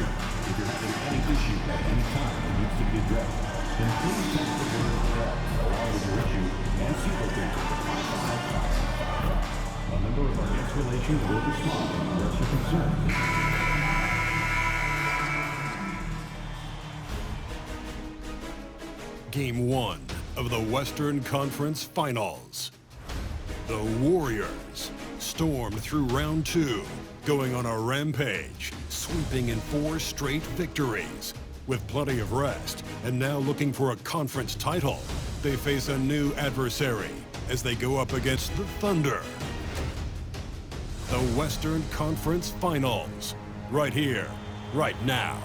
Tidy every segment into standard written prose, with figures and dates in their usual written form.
If you're having any issue at any time that needs to be addressed, then please text the word help along with your issue and see location to 55555. A member of our guest relations will respond and address your concern. Game 1 of the Western Conference Finals. The Warriors stormed through round 2, going on a rampage, sweeping in 4 straight victories. With plenty of rest, and now looking for a conference title, they face a new adversary as they go up against the Thunder. The Western Conference Finals, right here, right now.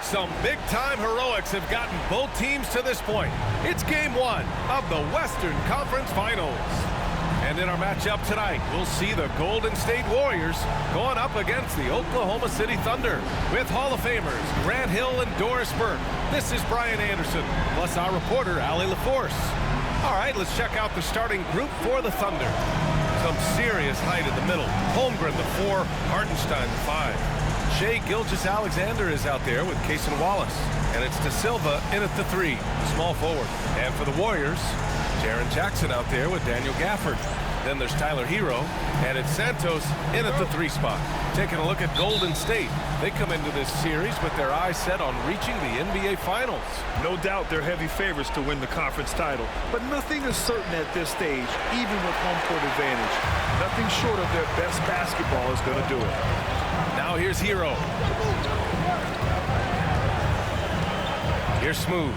Some big-time heroics have gotten both teams to this point. It's Game 1 of the Western Conference Finals. And in our matchup tonight, we'll see the Golden State Warriors going up against the Oklahoma City Thunder with Hall of Famers Grant Hill and Doris Burke. This is Brian Anderson, plus our reporter, Allie LaForce. All right, let's check out the starting group for the Thunder. Some serious height in the middle. Holmgren, the 4, Hartenstein, the 5. Shai Gilgeous-Alexander is out there with Cason Wallace. And it's De Silva in at the 3, small forward. And for the Warriors, Jaren Jackson out there with Daniel Gafford. Then there's Tyler Hero, and it's Santos in at the 3 spot. Taking a look at Golden State. They come into this series with their eyes set on reaching the NBA Finals. No doubt they're heavy favorites to win the conference title, but nothing is certain at this stage, even with home court advantage. Nothing short of their best basketball is going to do it. Now here's Hero. Here's Smooth.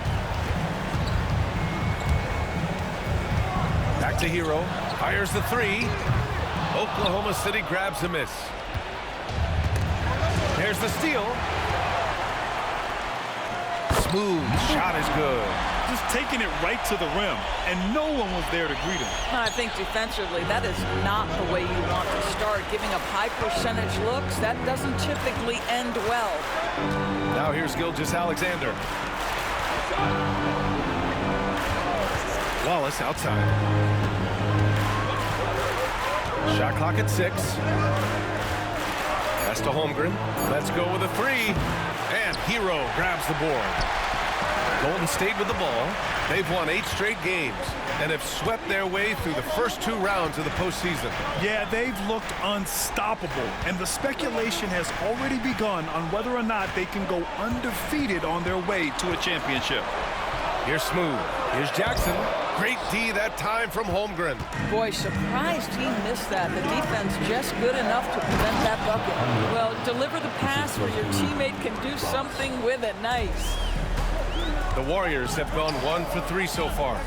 Back to Hero. Fires the 3. Oklahoma City grabs a miss. There's the steal. Smooth. Shot is good. Just taking it right to the rim, and no one was there to greet him. I think defensively, that is not the way you want to start. Giving up high percentage looks, that doesn't typically end well. Now here's Gilgeous-Alexander. Wallace outside. Shot clock at 6. Pass to Holmgren. Let's go with a 3. And Hero grabs the board. Golden State with the ball. They've won 8 straight games and have swept their way through the first 2 rounds of the postseason. Yeah, they've looked unstoppable, and the speculation has already begun on whether or not they can go undefeated on their way to a championship. Here's Smooth. Here's Jackson. Great D that time from Holmgren. Boy, surprised he missed that. The defense just good enough to prevent that bucket. Well, deliver the pass where your teammate can do something with it. Nice. The Warriors have gone 1 for 3 so far.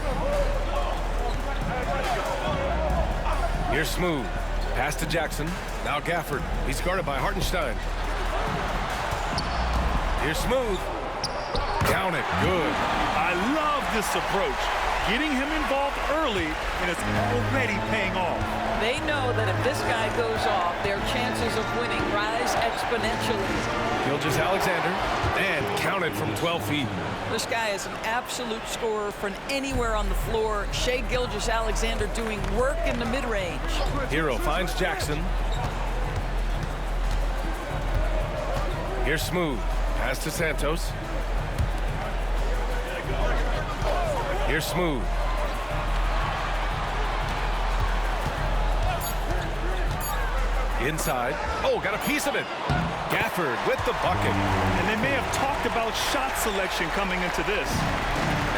Here's Smooth. Pass to Jackson. Now Gafford. He's guarded by Hartenstein. Here's Smooth. Down it. Good. I love this approach. Getting him involved early, and it's already paying off. They know that if this guy goes off, their chances of winning rise exponentially. Gilgeous-Alexander, and counted from 12 feet. This guy is an absolute scorer from anywhere on the floor. Shai Gilgeous-Alexander doing work in the mid-range. Hero finds Jackson. Here's Smooth. Pass to Santos. Here's Smooth. Inside. Oh, got a piece of it. Gafford with the bucket. And they may have talked about shot selection coming into this.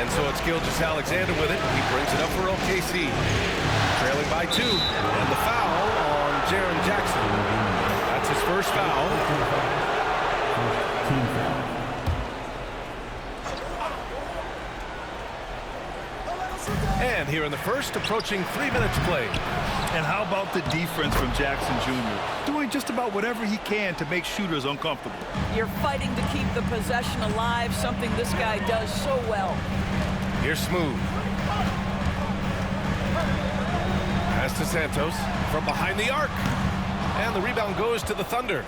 And so it's Gilgeous-Alexander with it. He brings it up for OKC. Trailing by 2. And the foul on Jaren Jackson. That's his first foul. Team foul. And here in the first, approaching 3 minutes played. And how about the defense from Jackson Jr.? Doing just about whatever he can to make shooters uncomfortable. You're fighting to keep the possession alive, something this guy does so well. Here's Smooth. Pass to Santos from behind the arc. And the rebound goes to the Thunder.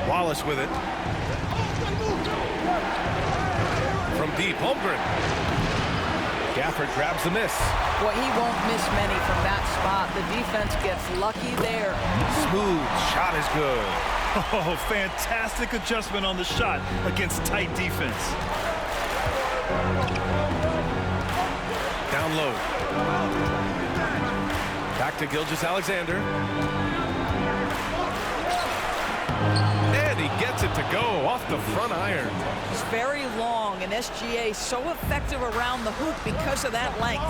Wallace with it. From deep, Holmgren. Gafford grabs the miss. Boy, he won't miss many from that spot. The defense gets lucky there. Smooth shot is good. Oh, fantastic adjustment on the shot against tight defense. Down low. Back to Gilgeous-Alexander. And he gets it to go off the front iron. It's very long, and SGA so effective around the hoop because of that length.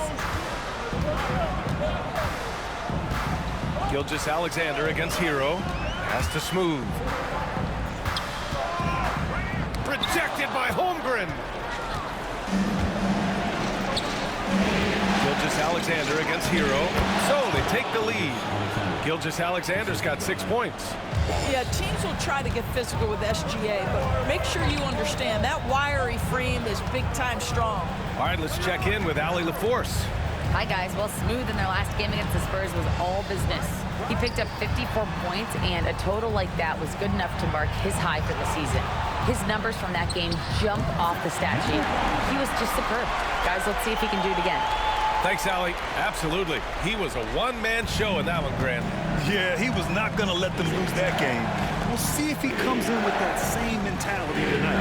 Gilgeous-Alexander against Hero. Has to Smooth. Rejected by Holmgren. Gilgeous-Alexander against Hero. So they take the lead. Gilgeous-Alexander's got 6 points. Yeah, teams will try to get physical with SGA, but make sure you understand that wiry frame is big-time strong. All right, let's check in with Allie LaForce. Hi, guys. Well, Smooth in their last game against the Spurs was all business. He picked up 54 points, and a total like that was good enough to mark his high for the season. His numbers from that game jump off the stat sheet. He was just superb. Guys, let's see if he can do it again. Thanks, Allie. Absolutely. He was a one-man show in that one, Grant. Yeah, he was not going to let them lose that game. We'll see if he comes in with that same mentality tonight.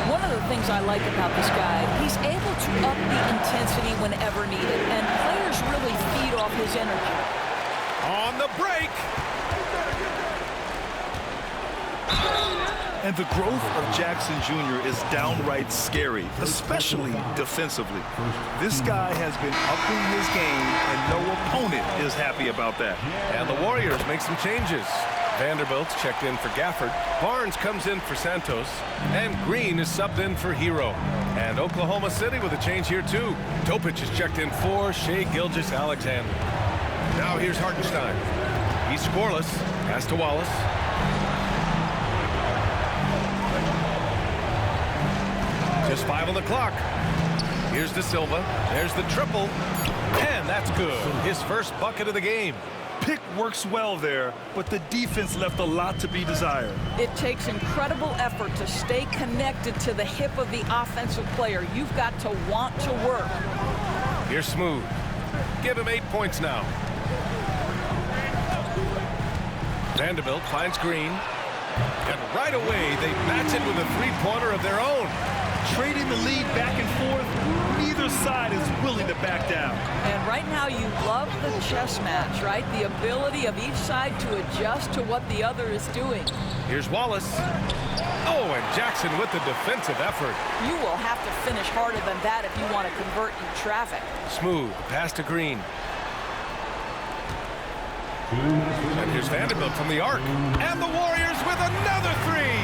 One of the things I like about this guy, he's able to up the intensity whenever needed, and players really feed off his energy. On the break. And the growth of Jackson Jr. is downright scary, especially defensively. This guy has been upping his game, and no opponent is happy about that. And the Warriors make some changes. Vanderbilt's checked in for Gafford. Barnes comes in for Santos. And Green is subbed in for Hero. And Oklahoma City with a change here, too. Topic is checked in for Shai Gilgeous-Alexander. Now here's Hartenstein. He's scoreless. Pass to Wallace. Just 5 on the clock. Here's De Silva. There's the triple. And that's good. His first bucket of the game. Pick works well there, but the defense left a lot to be desired. It takes incredible effort to stay connected to the hip of the offensive player. You've got to want to work. Here's Smooth. Give him 8 points now. Vanderbilt finds Green. And right away, they match it with a three-pointer of their own. Trading the lead back and forth, neither side is willing to back down. And right now you love the chess match, right? The ability of each side to adjust to what the other is doing. Here's Wallace. Oh, and Jackson with the defensive effort. You will have to finish harder than that if you want to convert in traffic. Smooth, pass to Green. And here's Vanderbilt from the arc. And the Warriors with another three.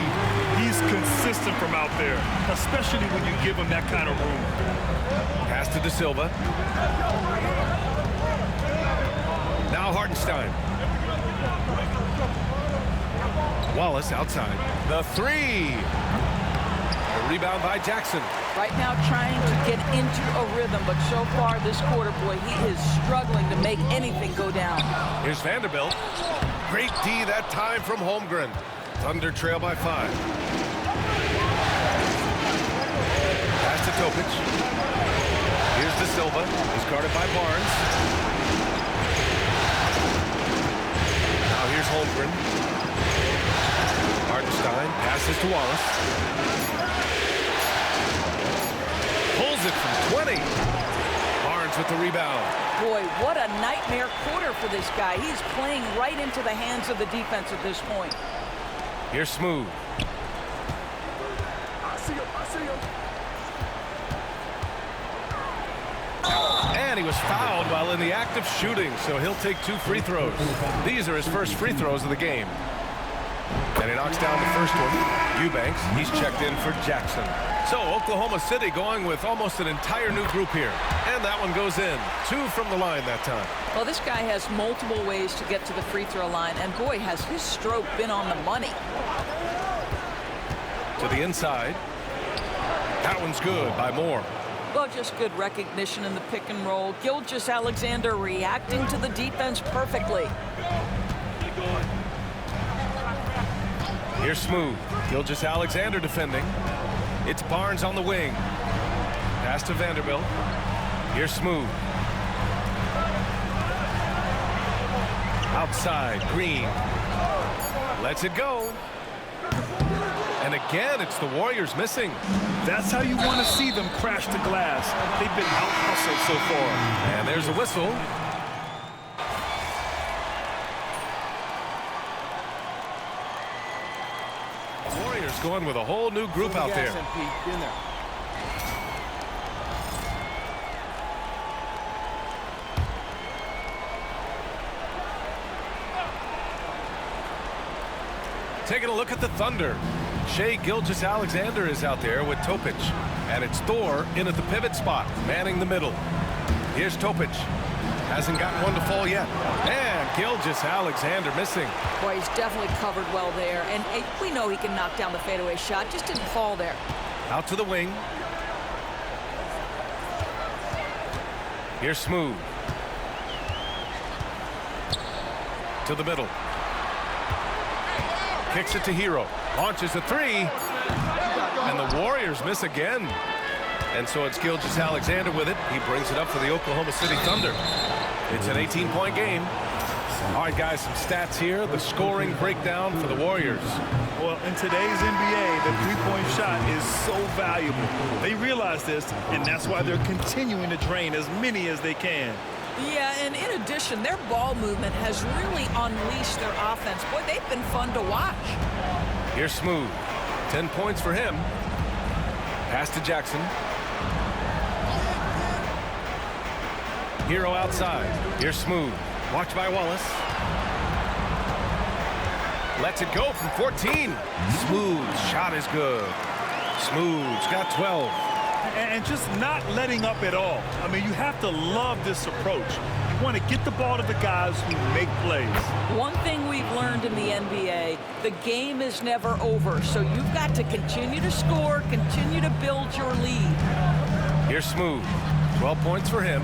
He's consistent from out there, especially when you give him that kind of room. Pass to De Silva. Now Hartenstein. Wallace outside. The three. The rebound by Jackson. Right now trying to get into a rhythm, but so far this quarter, boy, he is struggling to make anything go down. Here's Vanderbilt. Great D that time from Holmgren. Thunder trail by 5. Pass to Topic. Here's De Silva. He's guarded by Barnes. Now here's Holmgren. Hartenstein passes to Wallace. Pulls it from 20. Barnes with the rebound. Boy, what a nightmare quarter for this guy. He's playing right into the hands of the defense at this point. Here's Smooth. And he was fouled while in the act of shooting, so he'll take 2 free throws. These are his first free throws of the game. And he knocks down the first one. Eubanks, he's checked in for Jackson. So Oklahoma City going with almost an entire new group here. And that one goes in. 2 from the line that time. Well, this guy has multiple ways to get to the free throw line, and boy, has his stroke been on the money. To the inside. That one's good by Moore. Well, just good recognition in the pick and roll. Gilgeous-Alexander reacting to the defense perfectly. Here's Smooth. Gilgeous-Alexander defending. It's Barnes on the wing. Pass to Vanderbilt. Here's Smooth. Outside, Green. Lets it go. And again, it's the Warriors missing. That's how you want to see them crash the glass. They've been out-hustled so far. And there's a whistle. The Warriors going with a whole new group out there. Taking a look at the Thunder. Shai Gilgeous-Alexander is out there with Topic. And it's Thor in at the pivot spot, manning the middle. Here's Topic. Hasn't gotten one to fall yet. And Gilgeous-Alexander missing. Boy, he's definitely covered well there. And we know he can knock down the fadeaway shot. Just didn't fall there. Out to the wing. Here's Smooth. To the middle. Kicks it to Hero. Launches a three. And the Warriors miss again. And so it's Gilgeous-Alexander with it. He brings it up for the Oklahoma City Thunder. It's an 18-point game. All right, guys, some stats here. The scoring breakdown for the Warriors. Well, in today's NBA, the three-point shot is so valuable. They realize this, and that's why they're continuing to drain as many as they can. Yeah, and in addition, their ball movement has really unleashed their offense. Boy, they've been fun to watch. Here's Smooth. 10 points for him. Pass to Jackson. Hero outside. Here's Smooth. Watched by Wallace. Lets it go from 14. Smooth's shot is good. Smooth's got 12. And just not letting up at all. I mean, you have to love this approach. You want to get the ball to the guys who make plays. One thing we've learned in the NBA, the game is never over. So you've got to continue to score, continue to build your lead. Here's Smooth. 12 points for him.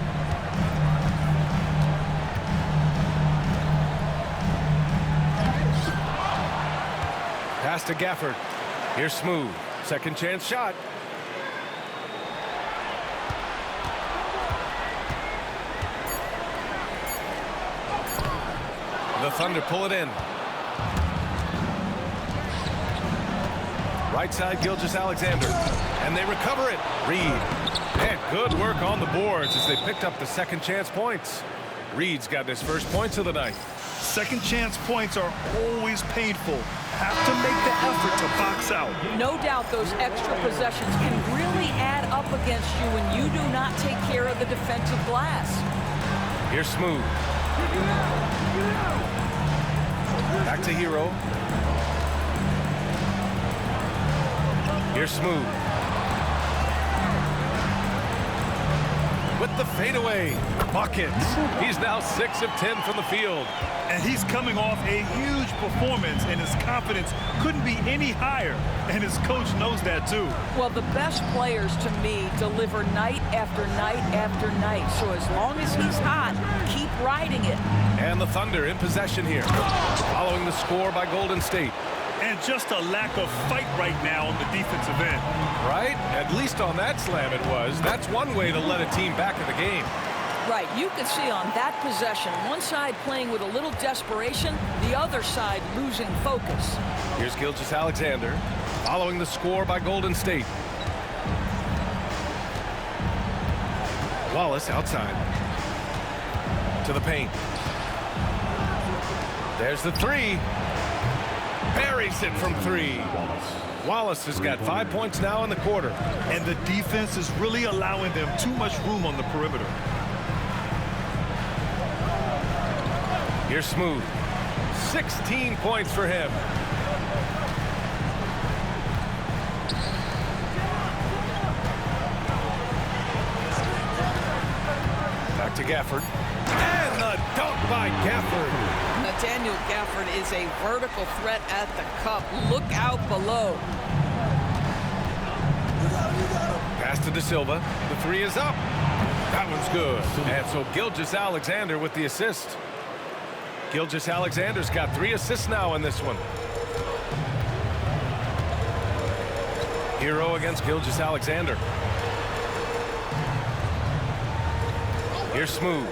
Pass to Gafford. Here's Smooth. Second chance shot. The Thunder pull it in. Right side, Gilgeous-Alexander. And they recover it. Reed. And good work on the boards as they picked up the second chance points. Reed's got his first points of the night. Second chance points are always painful. Have to make the effort to box out. No doubt those extra possessions can really add up against you when you do not take care of the defensive glass. Here's Smooth. Back to Hero. Here's Smooth. With the fadeaway. Buckets. He's now 6 of 10 from the field. And he's coming off a huge performance, and his confidence couldn't be any higher. And his coach knows that, too. Well, the best players, to me, deliver night after night after night. So as long as he's hot, keep riding it. And the Thunder in possession here. Following the score by Golden State. And just a lack of fight right now on the defensive end. Right? At least on that slam it was. That's one way to let a team back in the game. Right, you can see on that possession, one side playing with a little desperation, the other side losing focus. Here's Gilgeous-Alexander, following the score by Golden State. Wallace outside. To the paint. There's the three. Buries it from three. Wallace has got 5 points now in the quarter. And the defense is really allowing them too much room on the perimeter. Here's Smooth. 16 points for him. Back to Gafford. And the dunk by Gafford. Nathaniel Gafford is a vertical threat at the cup. Look out below. Pass to De Silva. The three is up. That one's good. And so Gilgeous-Alexander with the assist. Gilgeous-Alexander's got 3 assists now in this one. Hero against Gilgeous-Alexander. Here's Smooth.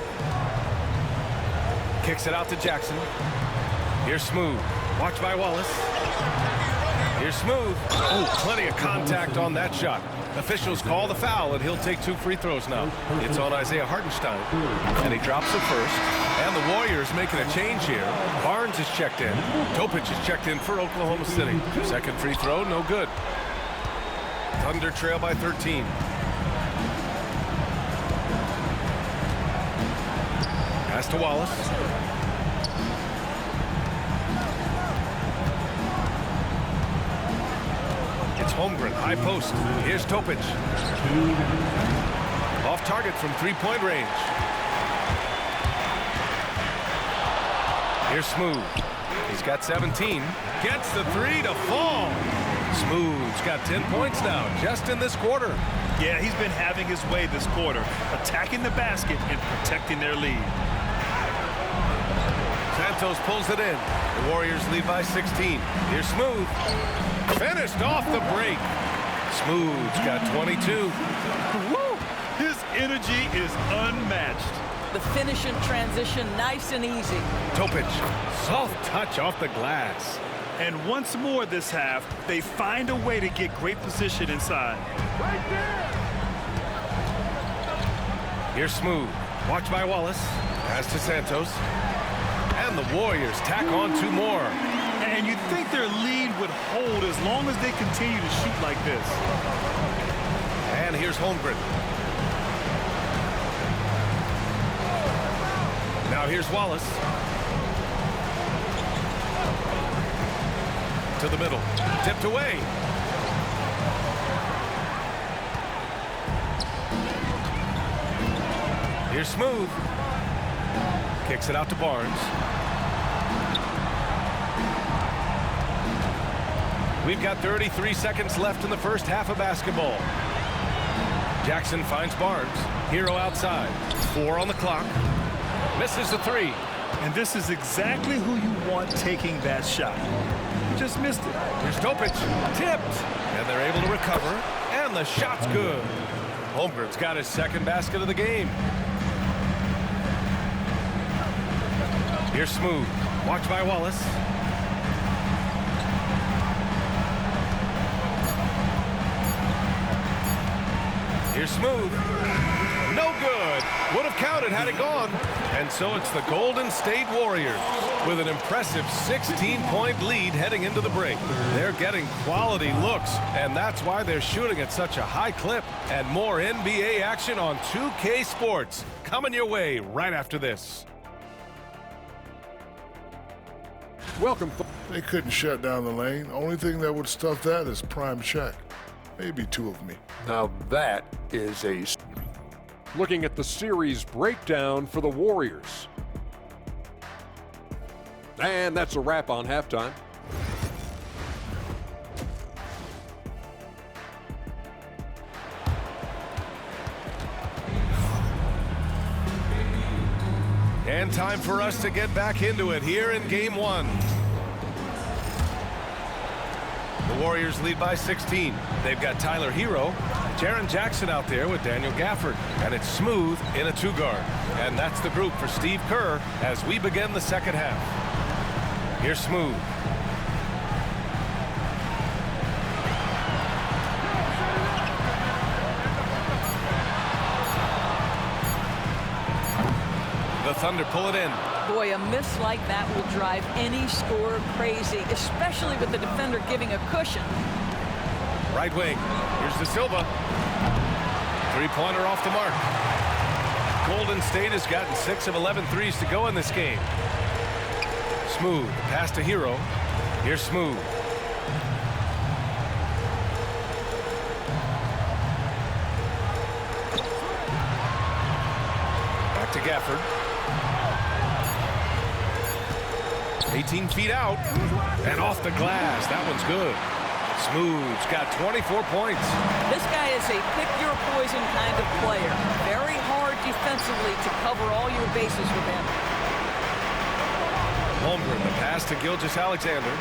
Kicks it out to Jackson. Here's Smooth. Watch by Wallace. Here's Smooth. Oh, plenty of contact on that shot. Officials call the foul, and he'll take 2 free throws now. It's on Isaiah Hartenstein, and he drops it first. And the Warriors making a change here. Barnes is checked in. Topic is checked in for Oklahoma City. Second free throw, no good. Thunder trail by 13. Pass to Wallace. It's Holmgren, high post. Here's Topic. Off target from 3-point range. Here's Smooth. He's got 17. Gets the 3 to fall. Smooth's got 10 points now, just in this quarter. Yeah, he's been having his way this quarter, attacking the basket and protecting their lead. Santos pulls it in. The Warriors lead by 16. Here's Smooth. Finished off the break. Smooth's got 22. Woo! His energy is unmatched. The finish in transition, nice and easy. Topic, soft touch off the glass. And once more this half, they find a way to get great position inside. Right there. Here's Smooth. Watch by Wallace. Pass to Santos. And the Warriors tack on 2 more. And you'd think their lead would hold as long as they continue to shoot like this. And here's Holmgren. Now here's Wallace. To the middle. Tipped away. Here's Smooth. Kicks it out to Barnes. We've got 33 seconds left in the first half of basketball. Jackson finds Barnes. Hero outside. 4 on the clock. Misses the 3. And this is exactly who you want taking that shot. Just missed it. Here's Topic. Tipped. And they're able to recover. And the shot's good. Holmgren's got his second basket of the game. Here's Smooth. Watch by Wallace. Here's Smooth. No good. Would have counted had it gone. And so it's the Golden State Warriors with an impressive 16-point lead heading into the break. They're getting quality looks, and that's why they're shooting at such a high clip. And more NBA action on 2K Sports coming your way right after this. Welcome. They couldn't shut down the lane. Only thing that would stuff that is prime check. Maybe 2 of me. Now that is a... Looking at the series breakdown for the Warriors. And that's a wrap on halftime. And time for us to get back into it here in Game 1. The Warriors lead by 16. They've got Tyler Hero, Jaren Jackson out there with Daniel Gafford, and it's Smooth in a 2-guard. And that's the group for Steve Kerr as we begin the second half. Here's Smooth. The Thunder pull it in. Boy, a miss like that will drive any scorer crazy, especially with the defender giving a cushion. Right wing. Here's De Silva. 3-pointer off the mark. Golden State has gotten 6 of 11 threes to go in this game. Smooth. Pass to Hero. Here's Smooth. Back to Gafford. 18 feet out. And off the glass. That one's good. Smooth's got 24 points. This guy is a pick-your-poison kind of player. Very hard defensively to cover all your bases with him. Holmgren, the pass to Gilgeous-Alexander.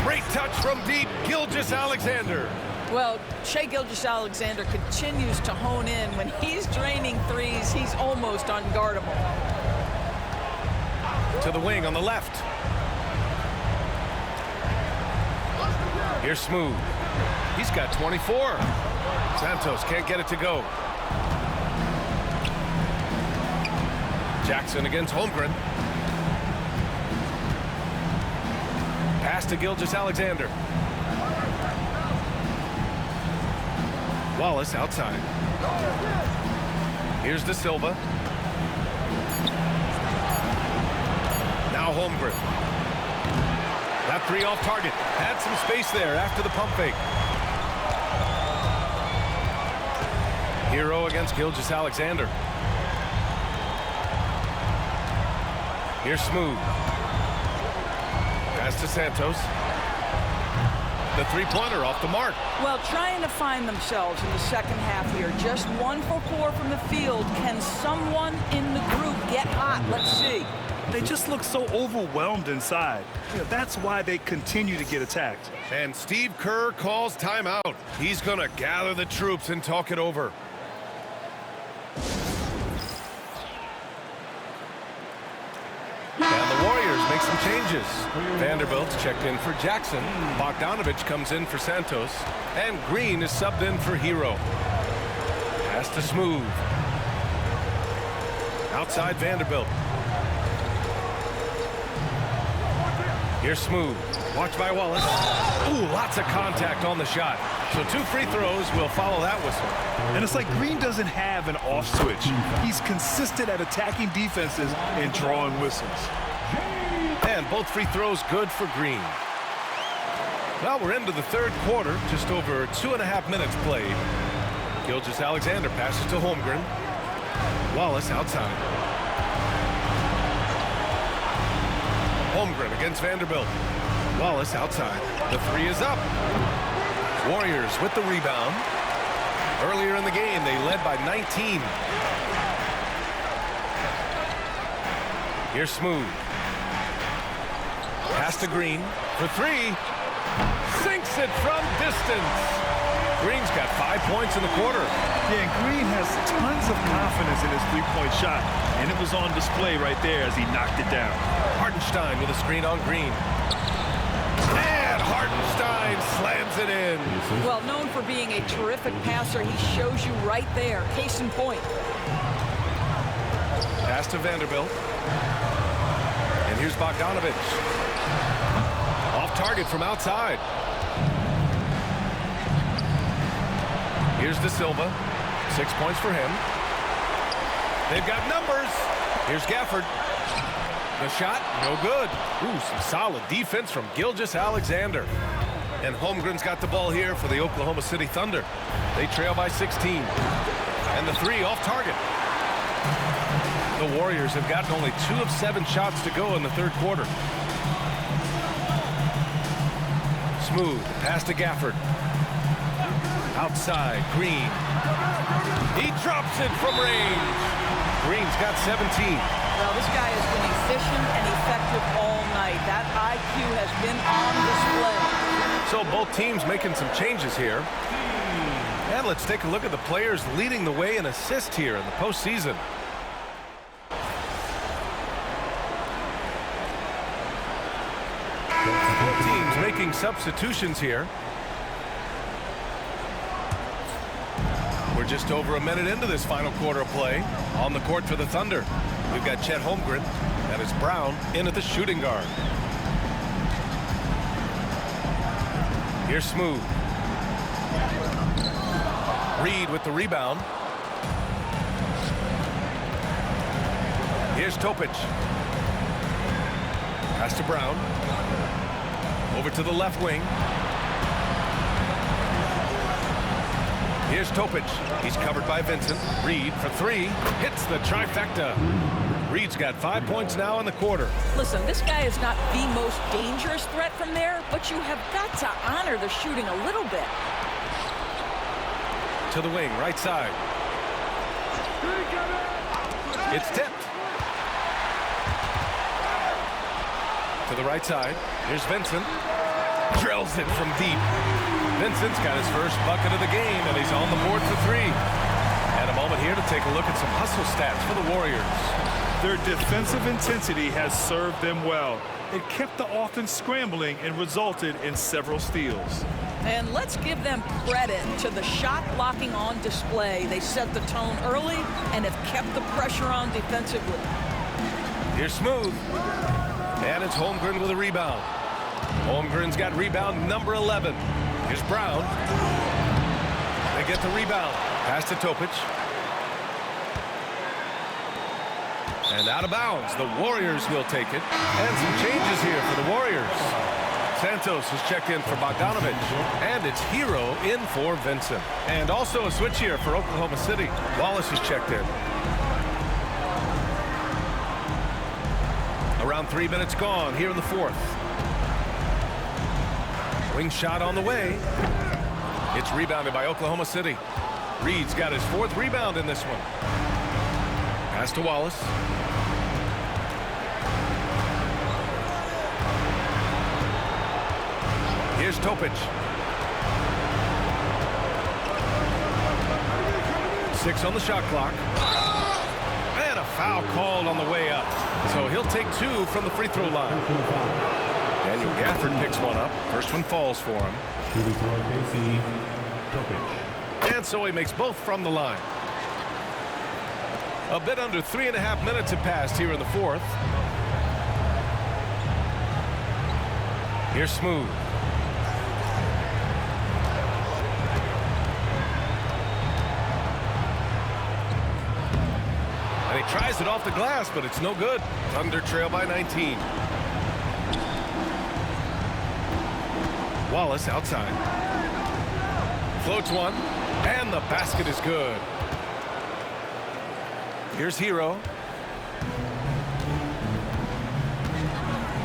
Great touch from deep, Gilgeous-Alexander. Well, Shai Gilgeous-Alexander continues to hone in. When he's draining threes, he's almost unguardable. To the wing on the left. Here's Smooth. He's got 24. Santos can't get it to go. Jackson against Holmgren. Pass to Gilgeous-Alexander. Wallace outside. Here's De Silva. Now Holmgren. That three off target. Had some space there after the pump fake. Hero against Gilgeous-Alexander. Here's Smooth. Pass to Santos. The three-pointer off the mark. Well, trying to find themselves in the second half here. Just 1 for 4 from the field. Can someone in the group get hot? Let's see. They just look so overwhelmed inside. That's why they continue to get attacked. And Steve Kerr calls timeout. He's going to gather the troops and talk it over. And the Warriors make some changes. Vanderbilt's checked in for Jackson. Bogdanovich comes in for Santos. And Green is subbed in for Hero. Pass to Smooth. Outside Vanderbilt. Here's Smooth. Watched by Wallace. Ooh, lots of contact on the shot. So 2 free throws will follow that whistle. And it's like Green doesn't have an off switch. He's consistent at attacking defenses and drawing whistles. And both free throws good for Green. Well, we're into the third quarter. Just over 2.5 minutes played. Gilgeous-Alexander passes to Holmgren. Wallace outside. Holmgren against Vanderbilt. Wallace outside. The three is up. Warriors with the rebound. Earlier in the game, they led by 19. Here's Smooth. Pass to Green for three. Sinks it from distance. Green's got 5 points in the quarter. Yeah, and Green has tons of confidence in his three-point shot, and it was on display right there as he knocked it down. Hartenstein with a screen on Green. And Hartenstein slams it in. Well, known for being a terrific passer, he shows you right there. Case in point. Pass to Vanderbilt. And here's Bogdanovich. Off target from outside. Here's De Silva. 6 points for him. They've got numbers. Here's Gafford. The shot, no good. Ooh, some solid defense from Gilgeous-Alexander. And Holmgren's got the ball here for the Oklahoma City Thunder. They trail by 16. And the three off target. The Warriors have gotten only 2 of 7 shots to go in the third quarter. Smooth, pass to Gafford. Outside, Green. He drops it from range. Green's got 17. Well, this guy has been efficient and effective all night. That IQ has been on display. So both teams making some changes here. And let's take a look at the players leading the way in assists here in the postseason. Both teams making substitutions here. We're just over a minute into this final quarter of play. On the court for the Thunder, we've got Chet Holmgren, and it's Brown in at the shooting guard. Here's Smooth. Reed with the rebound. Here's Topic. Pass to Brown. Over to the left wing. Here's Topic. He's covered by Vincent. Reed for three. Hits the trifecta. Reed's got 5 points now in the quarter. Listen, this guy is not the most dangerous threat from there, but you have got to honor the shooting a little bit. To the wing, right side. It's tipped. To the right side. Here's Vincent. Drills it from deep. Vincent's got his first bucket of the game, and he's on the board for 3. And a moment here to take a look at some hustle stats for the Warriors. Their defensive intensity has served them well. It kept the offense scrambling and resulted in several steals. And let's give them credit to the shot blocking on display. They set the tone early and have kept the pressure on defensively. Here's Smooth. And it's Holmgren with a rebound. Holmgren's got rebound number 11. Here's Brown. They get the rebound. Pass to Topic. And out of bounds. The Warriors will take it. And some changes here for the Warriors. Santos has checked in for Bogdanovich. And it's Hero in for Vincent. And also a switch here for Oklahoma City. Wallace has checked in. Around 3 minutes gone here in the 4th. Wing shot on the way. It's rebounded by Oklahoma City. Reed's got his 4th rebound in this one. Pass to Wallace. Here's Topic. 6 on the shot clock. And a foul called on the way up. So he'll take 2 from the free throw line. Daniel Gafford picks one up. First one falls for him. And so he makes both from the line. A bit under 3.5 minutes have passed here in the 4th. Here's Smooth. And he tries it off the glass, but it's no good. Thunder trail by 19. Wallace outside. Floats one, and the basket is good. Here's Hero.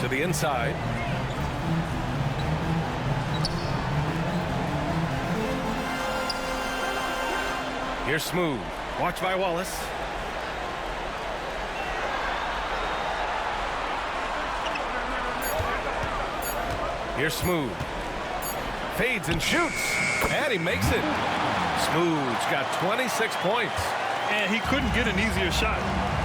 To the inside. Here's Smooth. Watched by Wallace. Here's Smooth. Fades and shoots. And he makes it. Smooth's got 26 points. And he couldn't get an easier shot.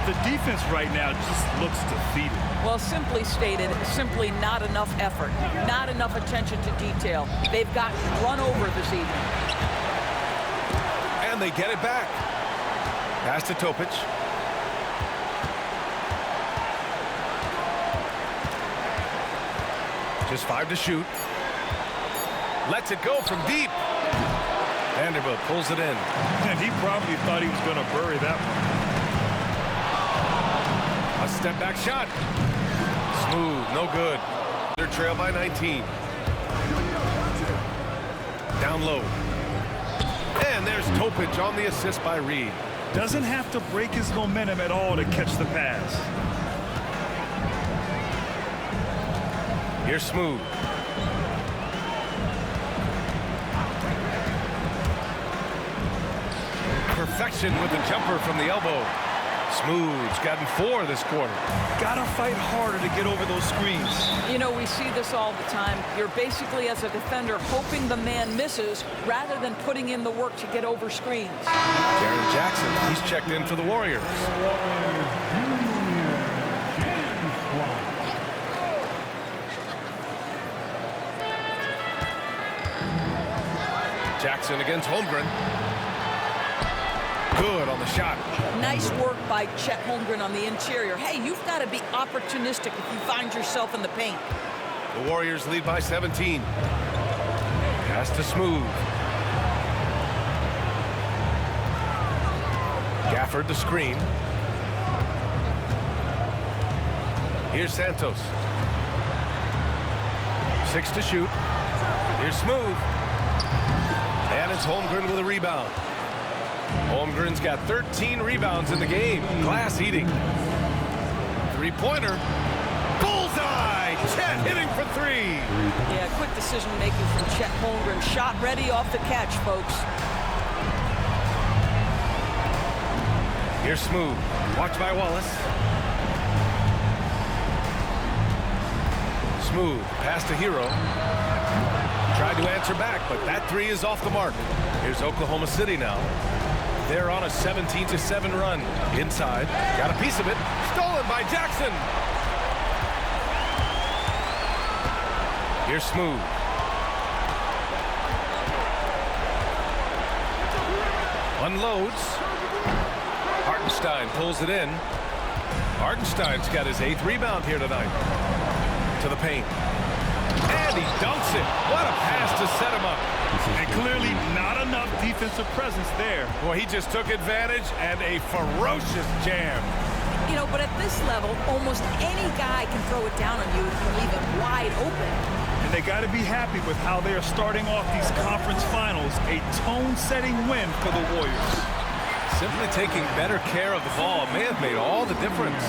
The defense right now just looks defeated. Well, simply stated, simply not enough effort. Not enough attention to detail. They've gotten run over this evening. And they get it back. Pass to Topic. Just 5 to shoot. Lets it go from deep. Vanderbilt pulls it in. And he probably thought he was going to bury that one. A step back shot. Smooth, no good. They're trail by 19. Down low. And there's Topic on the assist by Reed. Doesn't have to break his momentum at all to catch the pass. Here's Smooth. Perfection with the jumper from the elbow. Smooth's gotten 4 this quarter. Gotta fight harder to get over those screens. You know, we see this all the time. You're basically, as a defender, hoping the man misses rather than putting in the work to get over screens. Jaren Jackson, he's checked in for the Warriors. Jackson against Holmgren. Good on the shot. Nice work by Chet Holmgren on the interior. Hey, you've got to be opportunistic if you find yourself in the paint. The Warriors lead by 17. Pass to Smooth. Gafford the screen. Here's Santos. 6 to shoot. Here's Smooth. And it's Holmgren with a rebound. Holmgren's got 13 rebounds in the game. Glass eating. 3-pointer. Bullseye! Chet hitting for 3. Yeah, quick decision making from Chet Holmgren. Shot ready off the catch, folks. Here's Smooth. Watched by Wallace. Smooth. Pass to Hero. Tries tried to answer back, but that three is off the mark. Here's Oklahoma City now. They're on a 17-7 run. Inside, got a piece of it. Stolen by Jackson. Here's Smooth. Unloads. Hartenstein pulls it in. Hartenstein's got his 8th rebound here tonight. To the paint. And he dunks it. What a pass to set him up. And clearly not enough defensive presence there. Well, he just took advantage and a ferocious jam. You know, but at this level, almost any guy can throw it down on you and leave it wide open. And they got to be happy with how they are starting off these conference finals. A tone-setting win for the Warriors. Simply taking better care of the ball may have made all the difference.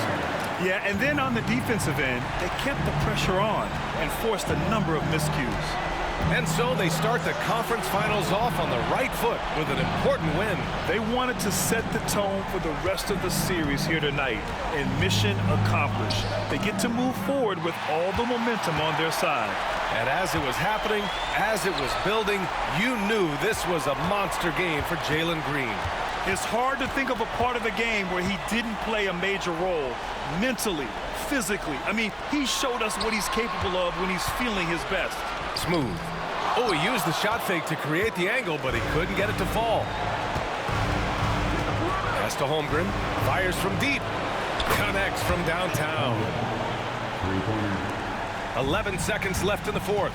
Yeah, and then on the defensive end, they kept the pressure on and forced a number of miscues. And so they start the conference finals off on the right foot with an important win. They wanted to set the tone for the rest of the series here tonight, and mission accomplished. They get to move forward with all the momentum on their side. And as it was happening, as it was building, you knew this was a monster game for Jalen Green. It's hard to think of a part of the game where he didn't play a major role, mentally, physically. I mean, he showed us what he's capable of when he's feeling his best. Smooth. Oh, he used the shot fake to create the angle, but he couldn't get it to fall. Pass to Holmgren. Fires from deep. Connects from downtown. 11 seconds left in the fourth.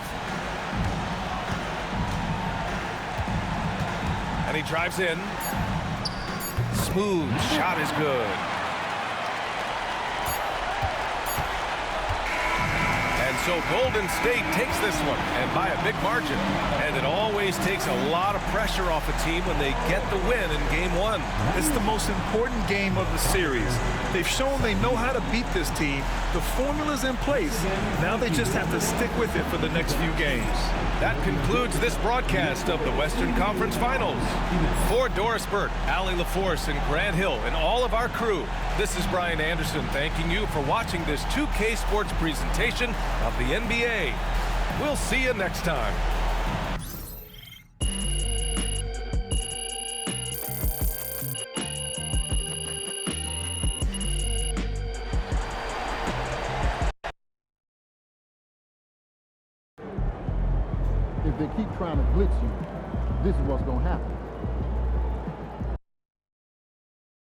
And he drives in. Smooth shot is good. And so Golden State takes this one, and by a big margin. And it always takes a lot of pressure off a team when they get the win in game one. It's the most important game of the series. They've shown they know how to beat this team. The formula's in place. Now they just have to stick with it for the next few games. That concludes this broadcast of the Western Conference Finals. For Doris Burke, Allie LaForce, and Grant Hill, and all of our crew, this is Brian Anderson thanking you for watching this 2K Sports presentation of the NBA. We'll see you next time. If they keep trying to blitz you, this is what's going to happen.